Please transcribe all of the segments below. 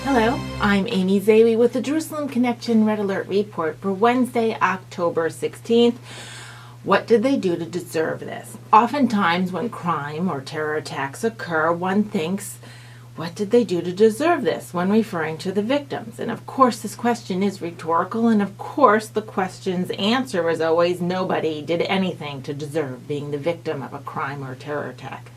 Hello, I'm Amy Zawi with the Jerusalem Connection Red Alert Report for Wednesday, October 16th. What did they do to deserve this? Oftentimes when crime or terror attacks occur, one thinks, what did they do to deserve this when referring to the victims? And of course this question is rhetorical, and of course the question's answer is always nobody did anything to deserve being the victim of a crime or terror attack.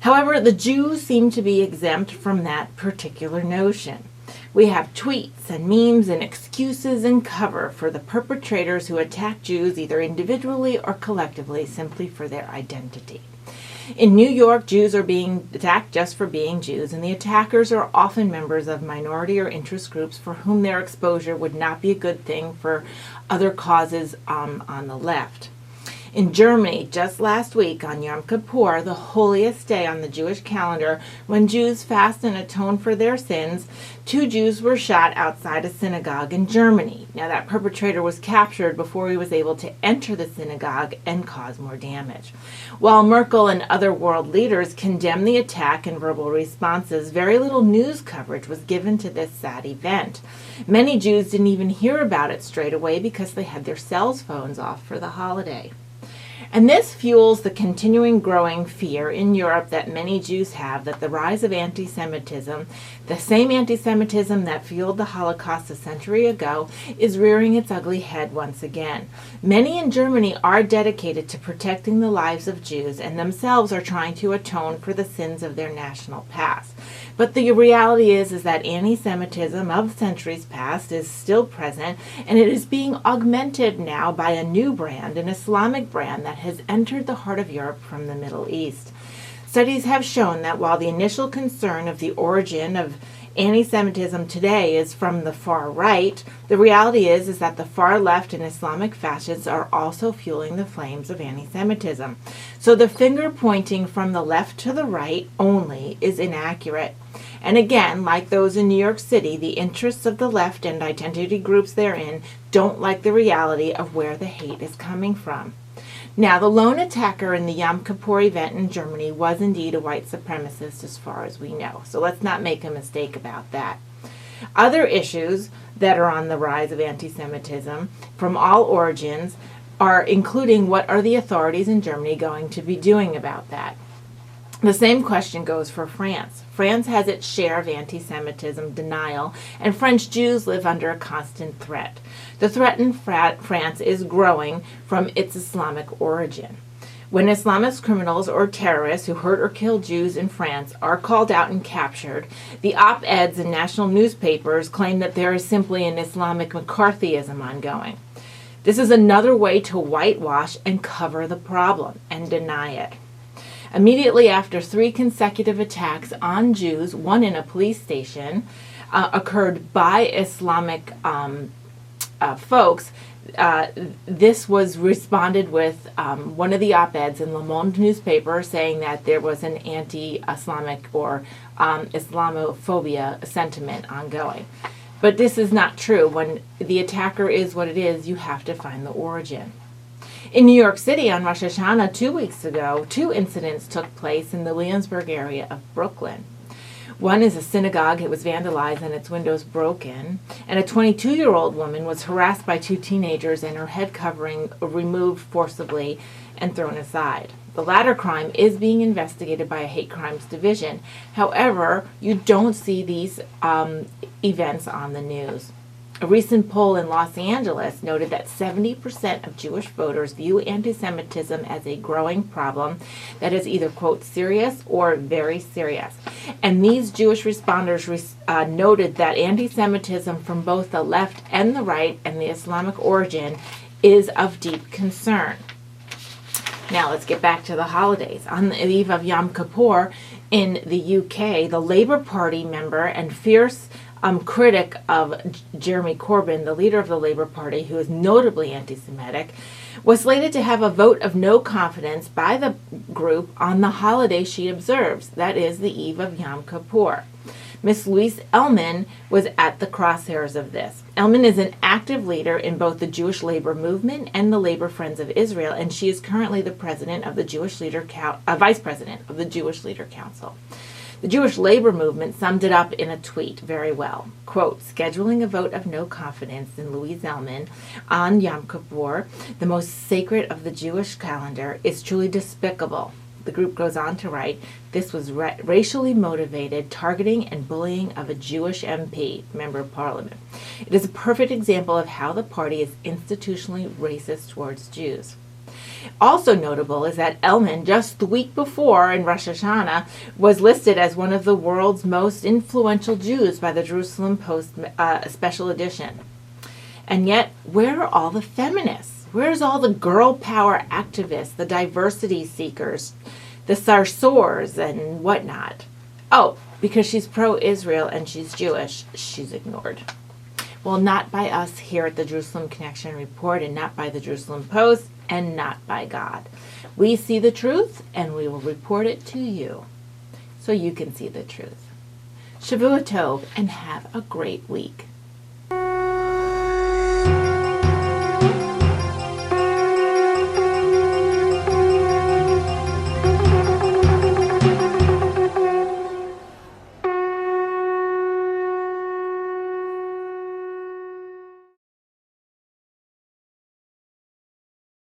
However, the Jews seem to be exempt from that particular notion. We have tweets and memes and excuses and cover for the perpetrators who attack Jews either individually or collectively simply for their identity. In New York, Jews are being attacked just for being Jews, and the attackers are often members of minority or interest groups for whom their exposure would not be a good thing for other causes on the left. In Germany, just last week on Yom Kippur, the holiest day on the Jewish calendar, when Jews fast and atone for their sins, 2 Jews were shot outside a synagogue in Germany. Now, that perpetrator was captured before he was able to enter the synagogue and cause more damage. While Merkel and other world leaders condemned the attack in verbal responses, very little news coverage was given to this sad event. Many Jews didn't even hear about it straight away because they had their cell phones off for the holiday. And this fuels the continuing growing fear in Europe that many Jews have that the rise of anti-Semitism, the same anti-Semitism that fueled the Holocaust a century ago, is rearing its ugly head once again. Many in Germany are dedicated to protecting the lives of Jews and themselves are trying to atone for the sins of their national past. But the reality is that anti-Semitism of centuries past is still present, and it is being augmented now by a new brand, an Islamic brand that has entered the heart of Europe from the Middle East. Studies have shown that while the initial concern of the origin of anti-Semitism today is from the far right, the reality is that the far left and Islamic fascists are also fueling the flames of anti-Semitism. So the finger pointing from the left to the right only is inaccurate. And again, like those in New York City, the interests of the left and identity groups therein don't like the reality of where the hate is coming from. Now, the lone attacker in the Yom Kippur event in Germany was indeed a white supremacist as far as we know, so let's not make a mistake about that. Other issues that are on the rise of anti-Semitism from all origins are including what are the authorities in Germany going to be doing about that. The same question goes for France. France has its share of anti-Semitism denial, and French Jews live under a constant threat. The threat in France is growing from its Islamic origin. When Islamist criminals or terrorists who hurt or kill Jews in France are called out and captured, the op-eds in national newspapers claim that there is simply an Islamic McCarthyism ongoing. This is another way to whitewash and cover the problem and deny it. Immediately after 3 consecutive attacks on Jews, one in a police station, occurred by Islamic folks, this was responded with one of the op-eds in Le Monde newspaper saying that there was an anti-Islamic or Islamophobia sentiment ongoing. But this is not true. When the attacker is what it is, you have to find the origin. In New York City on Rosh Hashanah 2 weeks ago, 2 incidents took place in the Williamsburg area of Brooklyn. One is a synagogue. It was vandalized and its windows broken. And a 22-year-old woman was harassed by 2 teenagers and her head covering removed forcibly and thrown aside. The latter crime is being investigated by a hate crimes division. However, you don't see these events on the news. A recent poll in Los Angeles noted that 70% of Jewish voters view anti-Semitism as a growing problem that is either, quote, serious or very serious. And these Jewish responders noted that anti-Semitism from both the left and the right and the Islamic origin is of deep concern. Now let's get back to the holidays. On the eve of Yom Kippur in the UK, the Labour Party member and fierce critic of Jeremy Corbyn, the leader of the Labour Party, who is notably anti-Semitic, was slated to have a vote of no confidence by the group on the holiday she observes, that is, the eve of Yom Kippur. Miss Louise Ellman was at the crosshairs of this. Ellman is an active leader in both the Jewish labor movement and the Labor Friends of Israel, and she is currently the president of the Vice President of the Jewish Leader Council. The Jewish labor movement summed it up in a tweet very well. Quote, scheduling a vote of no confidence in Louis Zellman on Yom Kippur, the most sacred of the Jewish calendar, is truly despicable. The group goes on to write, this was racially motivated targeting and bullying of a Jewish MP, member of parliament. It is a perfect example of how the party is institutionally racist towards Jews. Also notable is that Elman, just the week before in Rosh Hashanah, was listed as one of the world's most influential Jews by the Jerusalem Post special edition. And yet, where are all the feminists? Where's all the girl power activists, the diversity seekers, the sarsours and whatnot? Oh, because she's pro-Israel and she's Jewish, she's ignored. Well, not by us here at the Jerusalem Connection Report, and not by the Jerusalem Post, and not by God. We see the truth, and we will report it to you, so you can see the truth. Shavua Tov, and have a great week.